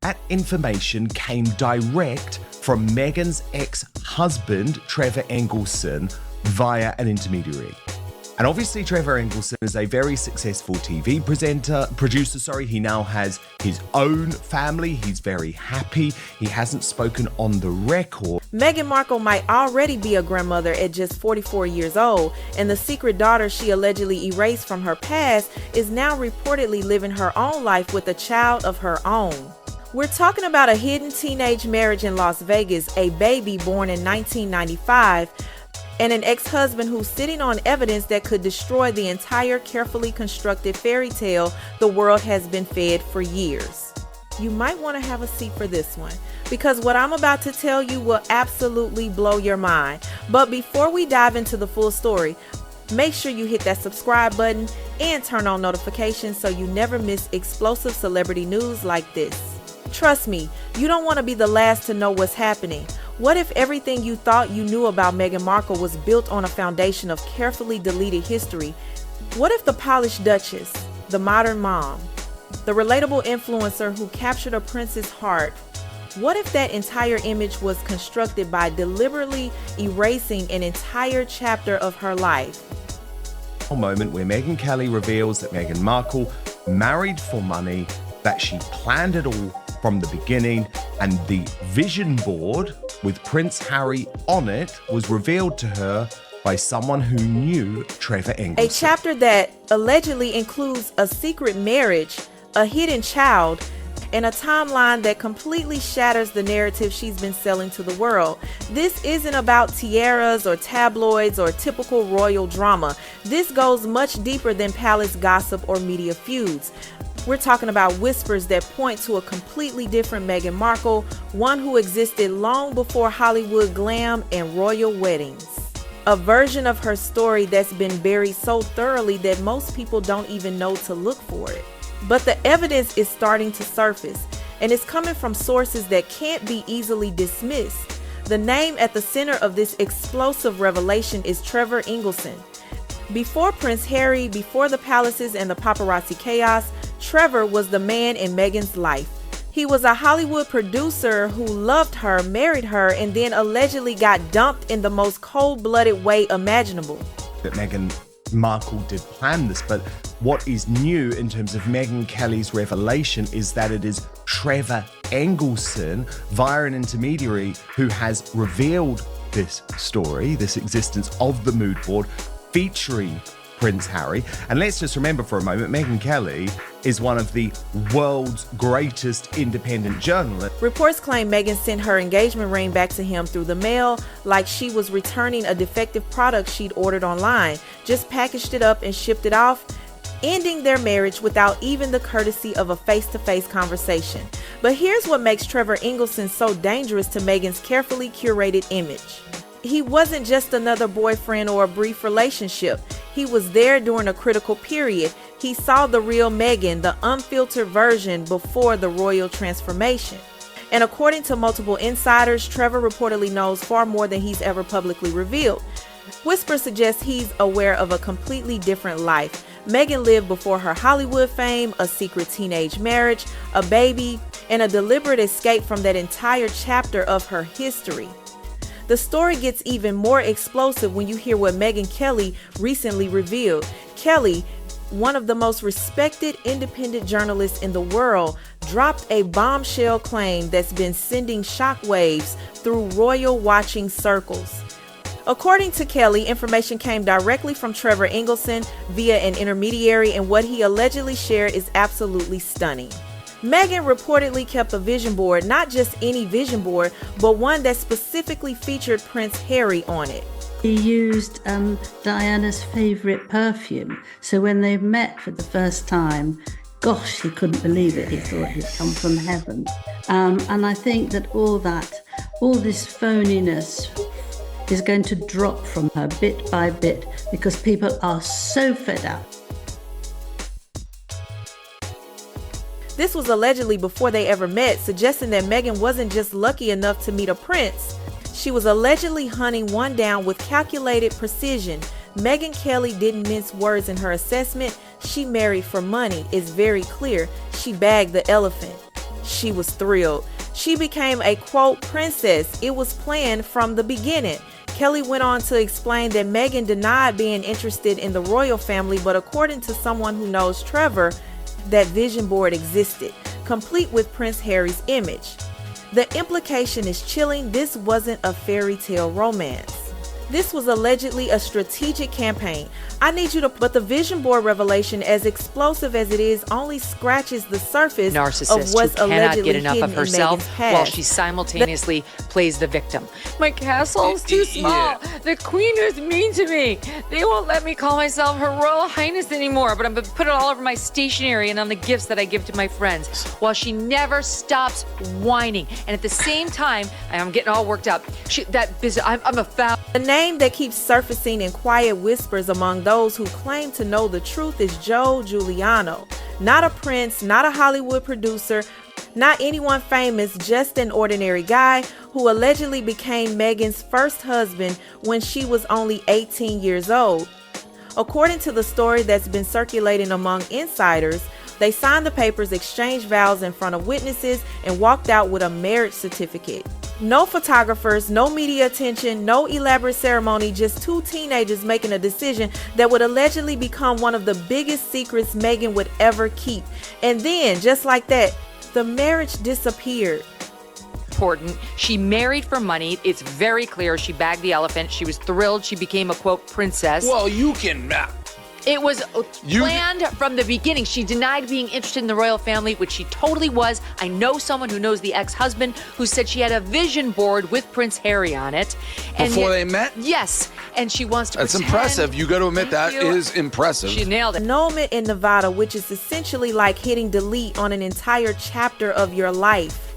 That information came direct from Meghan's ex-husband, Trevor Engelson, via an intermediary. And obviously Trevor Engelson is a very successful TV producer. He now has his own family. He's very happy. He hasn't spoken on the record. Meghan Markle might already be a grandmother at just 44 years old, and the secret daughter she allegedly erased from her past is now reportedly living her own life with a child of her own. We're talking about a hidden teenage marriage in Las Vegas, a baby born in 1995, and an ex-husband who's sitting on evidence that could destroy the entire carefully constructed fairy tale the world has been fed for years. You might want to have a seat for this one, because what I'm about to tell you will absolutely blow your mind. But before we dive into the full story, make sure you hit that subscribe button and turn on notifications so you never miss explosive celebrity news like this. Trust me, you don't want to be the last to know what's happening. What if everything you thought you knew about Meghan Markle was built on a foundation of carefully deleted history? What if the polished duchess, the modern mom, the relatable influencer who captured a prince's heart, what if that entire image was constructed by deliberately erasing an entire chapter of her life? A moment where Megyn Kelly reveals that Meghan Markle married for money, that she planned it all from the beginning, and the vision board with Prince Harry on it was revealed to her by someone who knew Trevor Engelson. A chapter that allegedly includes a secret marriage, a hidden child, and a timeline that completely shatters the narrative she's been selling to the world. This isn't about tiaras or tabloids or typical royal drama. This goes much deeper than palace gossip or media feuds. We're talking about whispers that point to a completely different Meghan Markle, one who existed long before Hollywood glam and royal weddings. A version of her story that's been buried so thoroughly that most people don't even know to look for it. But the evidence is starting to surface, and it's coming from sources that can't be easily dismissed. The name at the center of this explosive revelation is Trevor Engelson. Before Prince Harry, before the palaces and the paparazzi chaos, Trevor was the man in Meghan's life. He was a Hollywood producer who loved her, married her, and then allegedly got dumped in the most cold-blooded way imaginable. That Meghan Markle did plan this, but what is new in terms of Megyn Kelly's revelation is that it is Trevor Engelson, via an intermediary, who has revealed this story, this existence of the mood board featuring Prince Harry. And let's just remember for a moment, Megyn Kelly is one of the world's greatest independent journalists. Reports claim Meghan sent her engagement ring back to him through the mail, like she was returning a defective product she'd ordered online, just packaged it up and shipped it off, ending their marriage without even the courtesy of a face-to-face conversation. But here's what makes Trevor Engelson so dangerous to Meghan's carefully curated image. He wasn't just another boyfriend or a brief relationship. He was there during a critical period. He saw the real Meghan, the unfiltered version before the royal transformation. And according to multiple insiders, Trevor reportedly knows far more than he's ever publicly revealed. Whispers suggest he's aware of a completely different life. Meghan lived before her Hollywood fame, a secret teenage marriage, a baby, and a deliberate escape from that entire chapter of her history. The story gets even more explosive when you hear what Megyn Kelly recently revealed. Kelly, one of the most respected independent journalists in the world, dropped a bombshell claim that's been sending shockwaves through royal watching circles. According to Kelly, information came directly from Trevor Engelson via an intermediary, and what he allegedly shared is absolutely stunning. Meghan reportedly kept a vision board, not just any vision board, but one that specifically featured Prince Harry on it. He used Diana's favourite perfume, so when they met for the first time, gosh, he couldn't believe it. He thought he'd come from heaven. And I think that all this phoniness is going to drop from her bit by bit because people are so fed up. This was allegedly before they ever met, suggesting that Meghan wasn't just lucky enough to meet a prince. She was allegedly hunting one down with calculated precision. Megyn Kelly didn't mince words in her assessment. She married for money. It's very clear. She bagged the elephant. She was thrilled. She became a, quote, princess. It was planned from the beginning. Kelly went on to explain that Meghan denied being interested in the royal family, but according to someone who knows Trevor, that vision board existed, complete with Prince Harry's image. The implication is chilling. This wasn't a fairy tale romance. This was allegedly a strategic campaign. I need you to, but the vision board revelation, as explosive as it is, only scratches the surface of what's who cannot allegedly get enough hidden of herself in Meghan's past. while she simultaneously plays the victim. My castle's too small. The queen is mean to me. They won't let me call myself Her Royal Highness anymore, but I'm going to put it all over my stationery and on the gifts that I give to my friends, while she never stops whining. And at the same time, I'm getting all worked up. I'm a foul. The name that keeps surfacing in quiet whispers among those who claim to know the truth is Joe Giuliano. Not a prince, not a Hollywood producer, not anyone famous, just an ordinary guy who allegedly became Meghan's first husband when she was only 18 years old. According to the story that's been circulating among insiders, they signed the papers, exchanged vows in front of witnesses, and walked out with a marriage certificate. No photographers, no media attention, no elaborate ceremony, just two teenagers making a decision that would allegedly become one of the biggest secrets Meghan would ever keep. And then, just like that, the marriage disappeared. Important. She married for money. It's very clear. She bagged the elephant. She was thrilled. She became a, quote, princess. Well, you can... It was planned from the beginning. She denied being interested in the royal family, which she totally was. I know someone who knows the ex-husband who said she had a vision board with Prince Harry on it. And Before they met? Yes. And she wants to That's pretend. impressive. You got to admit that is impressive. She nailed it. Annulment in Nevada, which is essentially like hitting delete on an entire chapter of your life.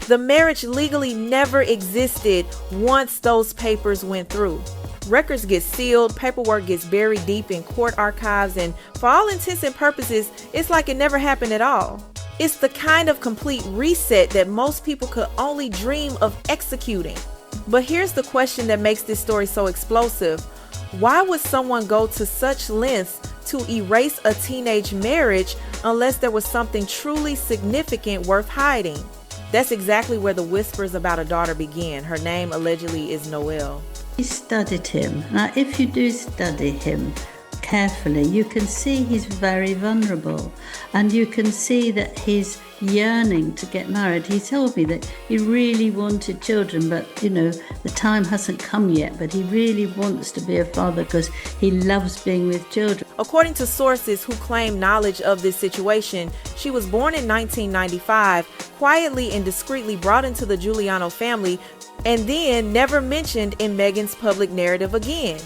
The marriage legally never existed once those papers went through. Records get sealed, paperwork gets buried deep in court archives, and for all intents and purposes, it's like it never happened at all. It's the kind of complete reset that most people could only dream of executing. But here's the question that makes this story so explosive. Why would someone go to such lengths to erase a teenage marriage unless there was something truly significant worth hiding? That's exactly where the whispers about a daughter began. Her name allegedly is Noelle. He studied him. Now, if you do study him carefully, you can see he's very vulnerable, and you can see that he's yearning to get married. He told me that he really wanted children, but the time hasn't come yet, but he really wants to be a father because he loves being with children. According to sources who claim knowledge of this situation, she was born in 1995, quietly and discreetly brought into the Giuliano family, and then never mentioned in Meghan's public narrative again.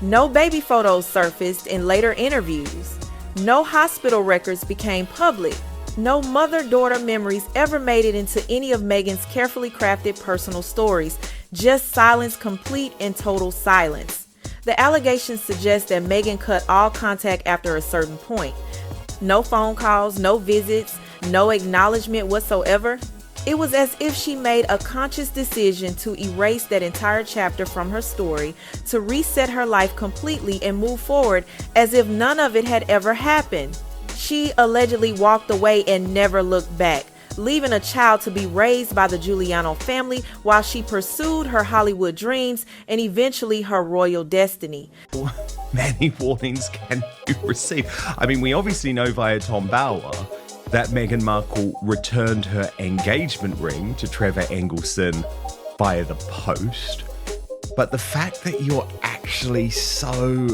No baby photos surfaced in later interviews. No hospital records became public. No mother-daughter memories ever made it into any of Meghan's carefully crafted personal stories. Just silence, complete and total silence. The allegations suggest that Meghan cut all contact after a certain point. No phone calls, no visits, no acknowledgement whatsoever. It was as if she made a conscious decision to erase that entire chapter from her story, to reset her life completely and move forward as if none of it had ever happened. She allegedly walked away and never looked back, leaving a child to be raised by the Giuliano family while she pursued her Hollywood dreams and eventually her royal destiny. Many warnings can you receive? I mean, we obviously know via Tom Bower that Meghan Markle returned her engagement ring to Trevor Engelson via the post. But the fact that you're actually so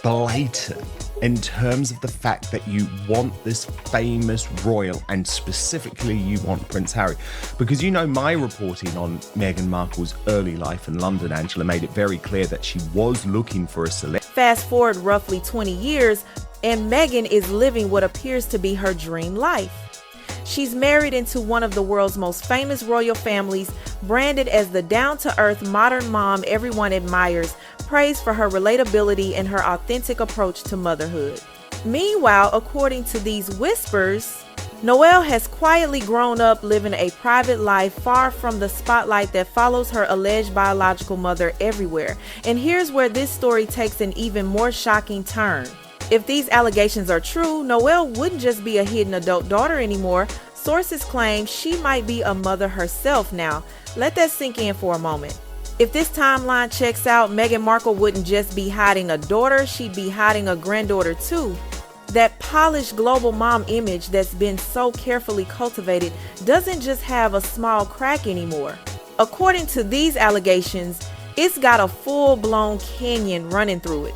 blatant in terms of the fact that you want this famous royal, and specifically you want Prince Harry, because my reporting on Meghan Markle's early life in London, Angela, made it very clear that she was looking for a select. Fast forward roughly 20 years, and Meghan is living what appears to be her dream life. She's married into one of the world's most famous royal families, branded as the down-to-earth modern mom everyone admires, praised for her relatability and her authentic approach to motherhood. Meanwhile, according to these whispers, Noelle has quietly grown up living a private life far from the spotlight that follows her alleged biological mother everywhere. And here's where this story takes an even more shocking turn. If these allegations are true, Noelle wouldn't just be a hidden adult daughter anymore. Sources claim she might be a mother herself now. Let that sink in for a moment. If this timeline checks out, Meghan Markle wouldn't just be hiding a daughter, she'd be hiding a granddaughter too. That polished global mom image that's been so carefully cultivated doesn't just have a small crack anymore. According to these allegations, it's got a full-blown canyon running through it.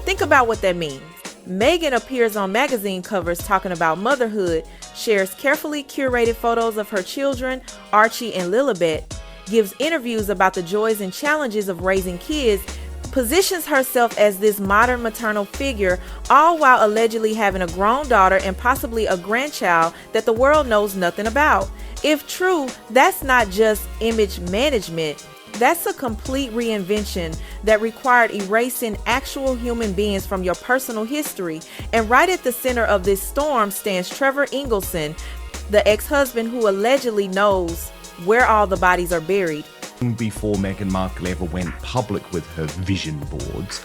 Think about what that means. Meghan appears on magazine covers talking about motherhood, shares carefully curated photos of her children, Archie and Lilibet, gives interviews about the joys and challenges of raising kids, positions herself as this modern maternal figure, all while allegedly having a grown daughter and possibly a grandchild that the world knows nothing about. If true, that's not just image management. That's a complete reinvention that required erasing actual human beings from your personal history. And right at the center of this storm stands Trevor Engelson, the ex-husband who allegedly knows where all the bodies are buried. Before Meghan Markle ever went public with her vision boards.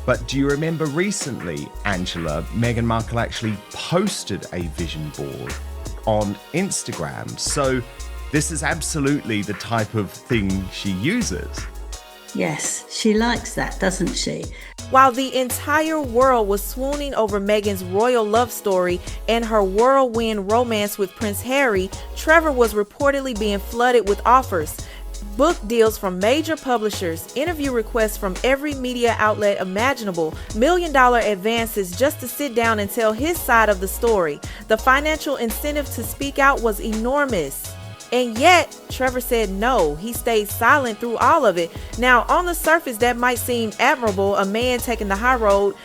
But do you remember recently, Angela, Meghan Markle actually posted a vision board on Instagram. So this is absolutely the type of thing she uses. Yes, she likes that, doesn't she? While the entire world was swooning over Meghan's royal love story and her whirlwind romance with Prince Harry, Trevor was reportedly being flooded with offers. Book deals from major publishers, interview requests from every media outlet imaginable, million-dollar advances just to sit down and tell his side of the story. The financial incentive to speak out was enormous. And yet, Trevor said no. He stayed silent through all of it. Now, on the surface, that might seem admirable, a man taking the high road,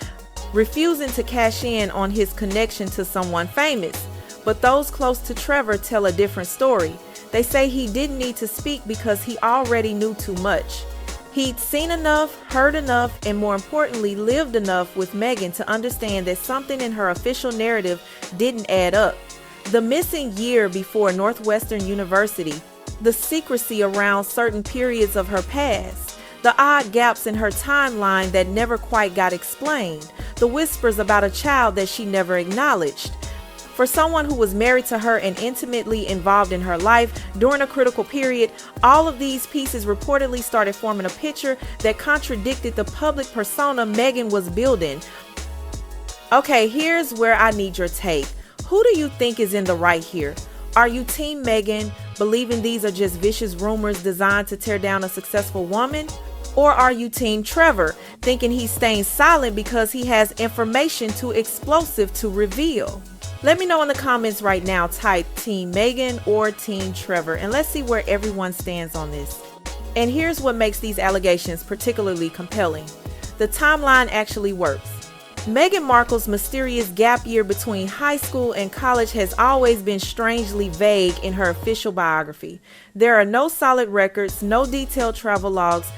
refusing to cash in on his connection to someone famous. But those close to Trevor tell a different story. They say he didn't need to speak because he already knew too much. He'd seen enough, heard enough, and more importantly, lived enough with Meghan to understand that something in her official narrative didn't add up. The missing year before Northwestern University, the secrecy around certain periods of her past, the odd gaps in her timeline that never quite got explained, the whispers about a child that she never acknowledged. For someone who was married to her and intimately involved in her life during a critical period, all of these pieces reportedly started forming a picture that contradicted the public persona Meghan was building. Okay, here's where I need your take. Who do you think is in the right here? Are you Team Meghan, believing these are just vicious rumors designed to tear down a successful woman? Or are you Team Trevor, thinking he's staying silent because he has information too explosive to reveal? Let me know in the comments right now. Type Team Meghan or Team Trevor, and let's see where everyone stands on this. And here's what makes these allegations particularly compelling. The timeline actually works. Meghan Markle's mysterious gap year between high school and college has always been strangely vague in her official biography. There are no solid records, no detailed travel logs,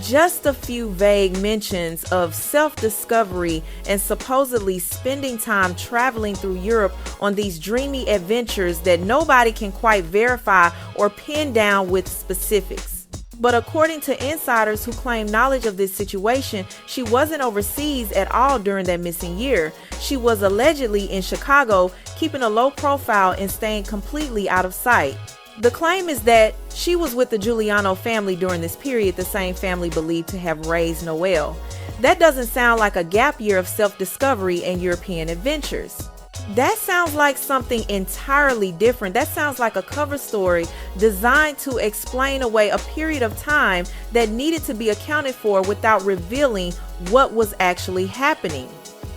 just a few vague mentions of self-discovery and supposedly spending time traveling through Europe on these dreamy adventures that nobody can quite verify or pin down with specifics. But according to insiders who claim knowledge of this situation, she wasn't overseas at all during that missing year. She was allegedly in Chicago, keeping a low profile and staying completely out of sight. The claim is that she was with the Giuliano family during this period, the same family believed to have raised Noelle. That doesn't sound like a gap year of self-discovery and European adventures. That sounds like something entirely different. That sounds like a cover story designed to explain away a period of time that needed to be accounted for without revealing what was actually happening.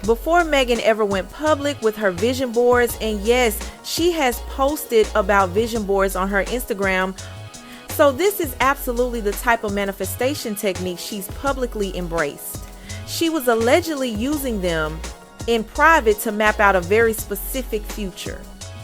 Before Meghan ever went public with her vision boards, and yes, she has posted about vision boards on her Instagram, so this is absolutely the type of manifestation technique she's publicly embraced. She was allegedly using them in private to map out a very specific future.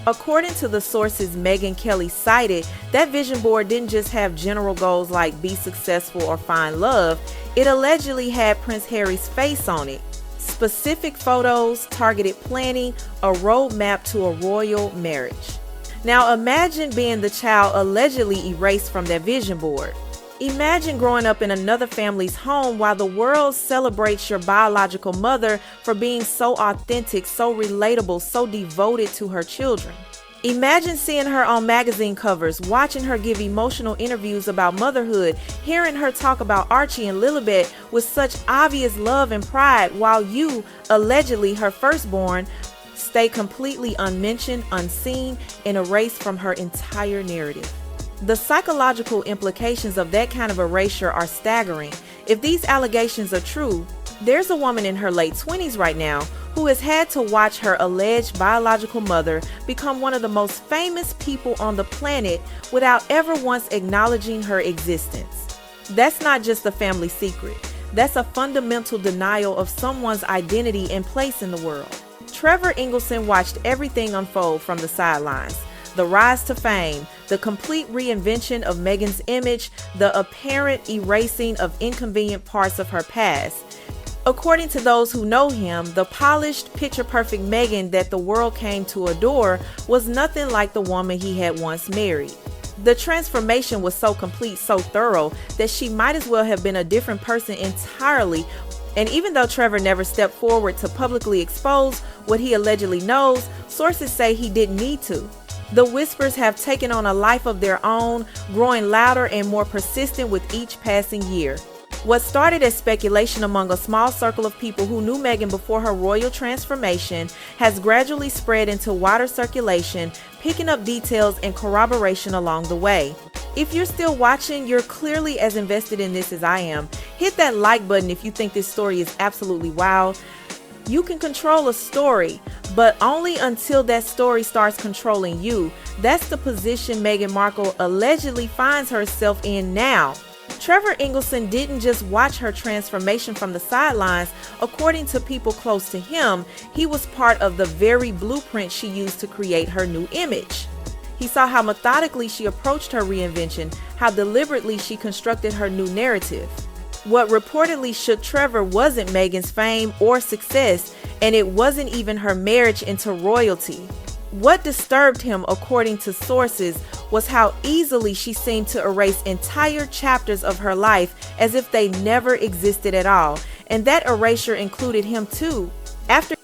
According to the sources Megyn Kelly cited, that vision board didn't just have general goals like be successful or find love. It allegedly had Prince Harry's face on it. Specific photos, targeted planning, a roadmap to a royal marriage. Now imagine being the child allegedly erased from that vision board. Imagine growing up in another family's home while the world celebrates your biological mother for being so authentic, so relatable, so devoted to her children. Imagine seeing her on magazine covers, watching her give emotional interviews about motherhood, hearing her talk about Archie and Lilibet with such obvious love and pride, while you, allegedly her firstborn, stay completely unmentioned, unseen, and erased from her entire narrative. The psychological implications of that kind of erasure are staggering. If these allegations are true, there's a woman in her late 20s right now who has had to watch her alleged biological mother become one of the most famous people on the planet without ever once acknowledging her existence. That's not just a family secret. That's a fundamental denial of someone's identity and place in the world. Trevor Engelson watched everything unfold from the sidelines. The rise to fame, the complete reinvention of Meghan's image, the apparent erasing of inconvenient parts of her past. According to those who know him, the polished, picture-perfect Meghan that the world came to adore was nothing like the woman he had once married. The transformation was so complete, so thorough, that she might as well have been a different person entirely. And even though Trevor never stepped forward to publicly expose what he allegedly knows, sources say he didn't need to. The whispers have taken on a life of their own, growing louder and more persistent with each passing year. What started as speculation among a small circle of people who knew Meghan before her royal transformation has gradually spread into wider circulation, picking up details and corroboration along the way. If you're still watching, you're clearly as invested in this as I am. Hit that like button if you think this story is absolutely wild. You can control a story, but only until that story starts controlling you. That's the position Meghan Markle allegedly finds herself in now. Trevor Engelson didn't just watch her transformation from the sidelines. According to people close to him, he was part of the very blueprint she used to create her new image. He saw how methodically she approached her reinvention, how deliberately she constructed her new narrative. What reportedly shook Trevor wasn't Meghan's fame or success, and it wasn't even her marriage into royalty. What disturbed him, according to sources, was how easily she seemed to erase entire chapters of her life as if they never existed at all. And that erasure included him too. After